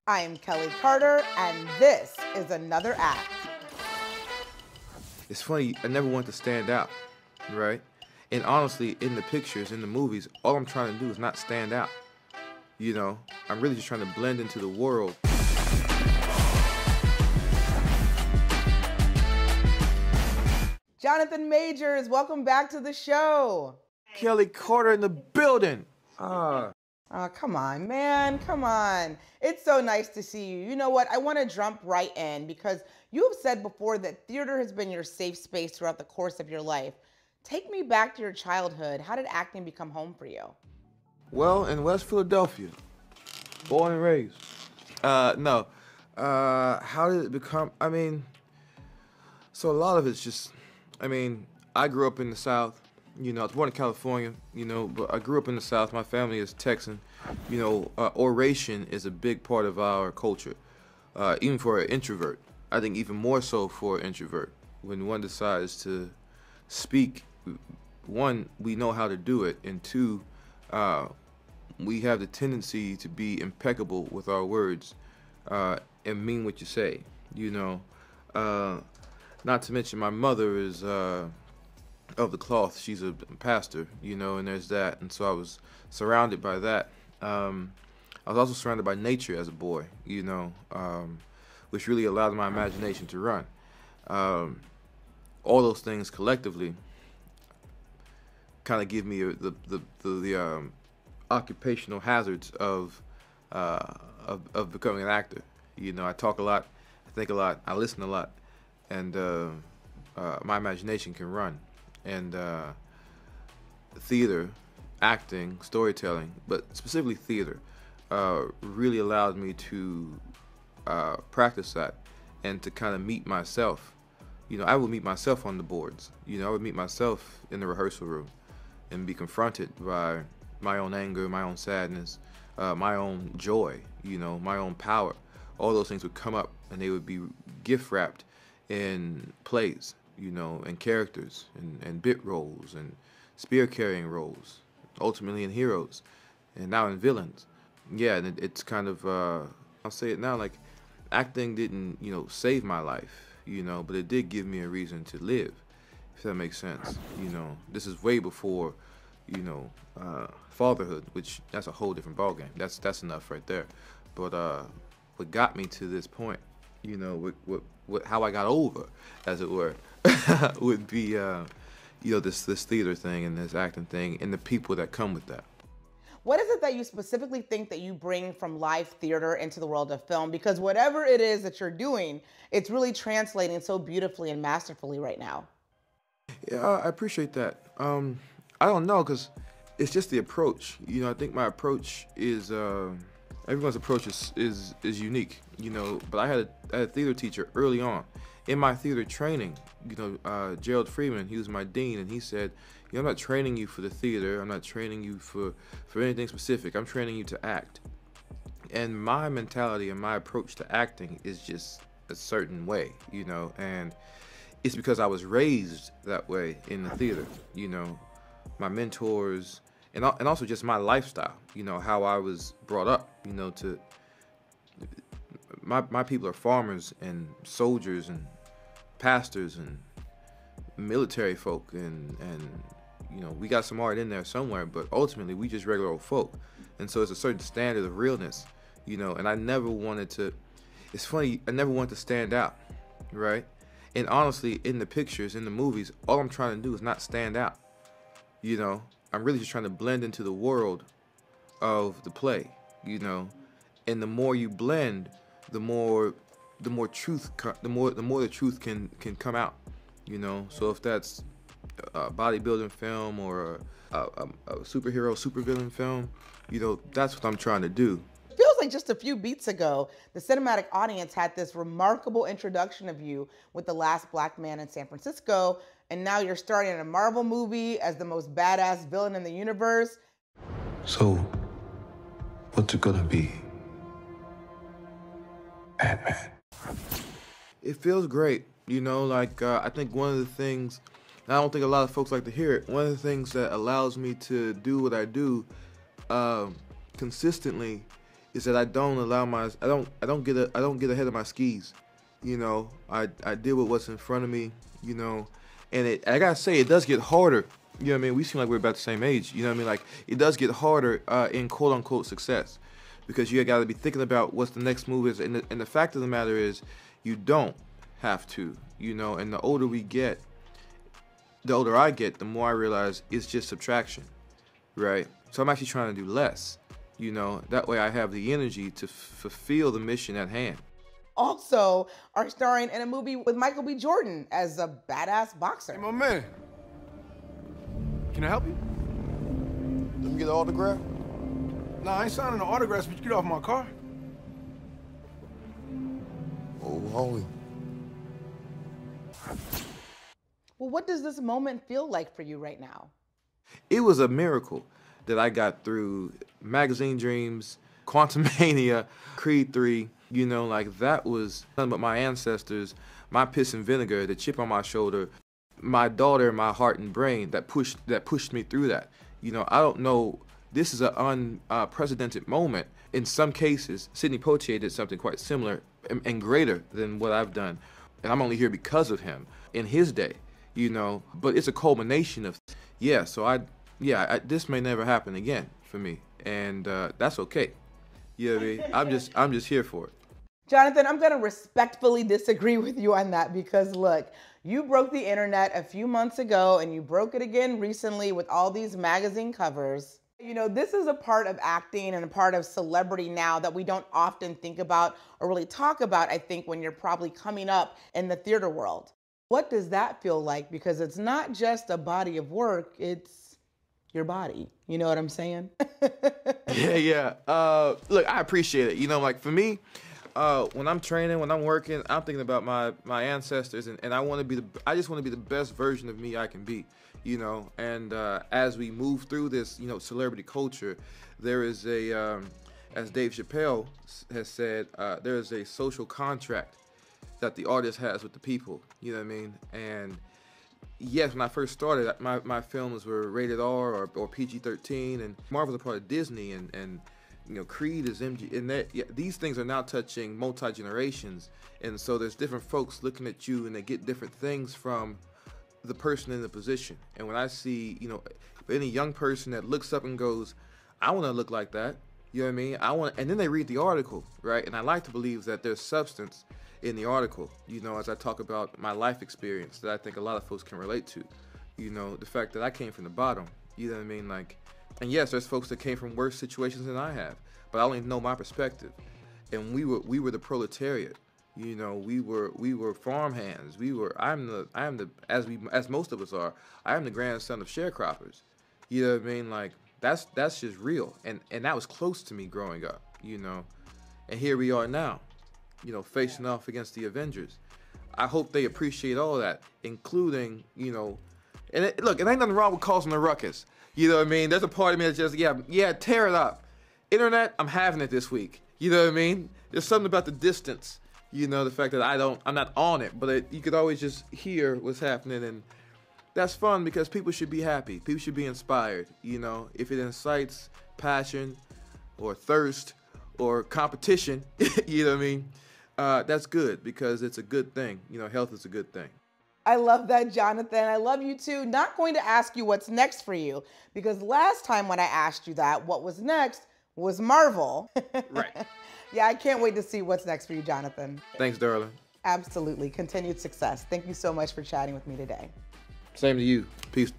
I am Kelley Carter, and this is another act. It's funny, I never wanted to stand out, right? And honestly, in the pictures, in the movies, all I'm trying to do is not stand out. You know, I'm really just trying to blend into the world. Jonathan Majors, welcome back to the show. Kelley Carter in the building. Oh, come on, man, come on. It's so nice to see you. You know what? I want to jump right in because you have said before that theater has been your safe space throughout the course of your life. Take me back to your childhood. How did acting become home for you? Well, in West Philadelphia, born and raised. No. How did it become? So a lot of it's just, I grew up in the South. You know, I was born in California, but I grew up in the South. My family is Texan. Oration is a big part of our culture, even for an introvert. I think even more so for an introvert. When one decides to speak, one, we know how to do it, and two, we have the tendency to be impeccable with our words and mean what you say, Not to mention my mother is of the cloth. She's a pastor, and there's that. And so I was surrounded by that. I was also surrounded by nature as a boy, which really allowed my imagination to run. All those things collectively kind of give me the occupational hazards of becoming an actor. I talk a lot, I think a lot, I listen a lot, and my imagination can run. And theater, acting, storytelling, but specifically theater, really allowed me to practice that and to kind of meet myself. I would meet myself on the boards. I would meet myself in the rehearsal room and be confronted by my own anger, my own sadness, my own joy, my own power. All those things would come up and they would be gift wrapped in plays, and characters and bit roles and spear carrying roles, ultimately in heroes and now in villains. Yeah, and it's kind of, I'll say it now, like acting didn't, save my life, but it did give me a reason to live, if that makes sense. This is way before, fatherhood, which that's a whole different ballgame. That's enough right there. But what got me to this point, how I got over, as it were, would be, this theater thing and this acting thing and the people that come with that. What is it that you specifically think that you bring from live theater into the world of film? Because whatever it is that you're doing, it's really translating so beautifully and masterfully right now. Yeah, I appreciate that. I don't know, because it's just the approach. I think my approach is, everyone's approach is unique, but I had a theater teacher early on. In my theater training, Gerald Freeman, he was my dean, and he said, I'm not training you for the theater, I'm not training you for anything specific, I'm training you to act. And my mentality and my approach to acting is just a certain way, and it's because I was raised that way in the theater, my mentors, and also just my lifestyle, how I was brought up, to my people are farmers and soldiers and pastors and military folk, and we got some art in there somewhere, but ultimately we just regular old folk. And so it's a certain standard of realness, and I never wanted to, it's funny, I never wanted to stand out, right? And honestly, in the pictures, in the movies, all I'm trying to do is not stand out. I'm really just trying to blend into the world of the play, and the more you blend, the more truth, the more the truth can come out, So if that's a bodybuilding film or a superhero, supervillain film, that's what I'm trying to do. It feels like just a few beats ago, the cinematic audience had this remarkable introduction of you with The Last Black Man in San Francisco, and now you're starring in a Marvel movie as the most badass villain in the universe. So, what's it gonna be? Batman. It feels great, I think one of the things, and I don't think a lot of folks like to hear it, one of the things that allows me to do what I do consistently is that I don't allow I don't get ahead of my skis. You know, I deal with what's in front of me, you know, and I gotta say, it does get harder. You know what I mean? We seem like we're about the same age. You know what I mean? Like, it does get harder in quote unquote success, because you got to be thinking about what's the next move is. And the fact of the matter is, you don't have to, you know, and the older we get, the older I get, the more I realize it's just subtraction, right? So I'm actually trying to do less, you know, that way I have the energy to fulfill the mission at hand. Also are starring in a movie with Michael B. Jordan as a badass boxer. Hey, my man. Can I help you? Let me get an autograph. Nah, I ain't signing no autographs, but you get off my car. Oh, homie. Well, what does this moment feel like for you right now? It was a miracle that I got through Magazine Dreams, Quantum Mania, Creed 3, you know, like that was nothing but my ancestors, my piss and vinegar, the chip on my shoulder, my daughter, my heart and brain that pushed me through that. You know, I don't know, this is an unprecedented moment. In some cases, Sidney Poitier did something quite similar and greater than what I've done. And I'm only here because of him in his day, you know, but it's a culmination of, yeah, so this may never happen again for me. And that's okay. You know what I mean? I'm just here for it. Jonathan, I'm gonna respectfully disagree with you on that, because look, you broke the internet a few months ago and you broke it again recently with all these magazine covers. You know, this is a part of acting and a part of celebrity now that we don't often think about or really talk about, I think, when you're probably coming up in the theater world. What does that feel like? Because it's not just a body of work, it's your body. You know what I'm saying? Yeah. Look, I appreciate it. You know, like for me, when I'm training, when I'm working, I'm thinking about my ancestors, and I just want to be the best version of me I can be, you know. And as we move through this, you know, celebrity culture, there is as Dave Chappelle has said, there is a social contract that the artist has with the people. You know what I mean? And yes, when I first started, my films were rated R or PG-13, and Marvel's a part of Disney, and you know, Creed is MG, and these things are now touching multi-generations, and so there's different folks looking at you, and they get different things from the person in the position. And when I see, you know, any young person that looks up and goes, I want to look like that, you know what I mean? And then they read the article, right? And I like to believe that there's substance in the article, you know, as I talk about my life experience that I think a lot of folks can relate to, you know, the fact that I came from the bottom, you know what I mean? Like, and yes, there's folks that came from worse situations than I have, but I only know my perspective. And we were the proletariat, you know. We were farmhands. As most of us are. I am the grandson of sharecroppers. You know what I mean? Like that's just real. And that was close to me growing up, you know. And here we are now, you know, facing off against the Avengers. I hope they appreciate all that, including, you know, look, it ain't nothing wrong with causing a ruckus. You know what I mean? There's a part of me that's just, yeah, tear it up. Internet, I'm having it this week. You know what I mean? There's something about the distance, you know, the fact that I'm not on it, but you could always just hear what's happening, and that's fun because people should be happy. People should be inspired, you know. If it incites passion or thirst or competition, you know what I mean? That's good because it's a good thing. You know, health is a good thing. I love that, Jonathan. I love you too. Not going to ask you what's next for you, because last time when I asked you that, what was next was Marvel. Right. Yeah, I can't wait to see what's next for you, Jonathan. Thanks, darling. Absolutely. Continued success. Thank you so much for chatting with me today. Same to you. Peace.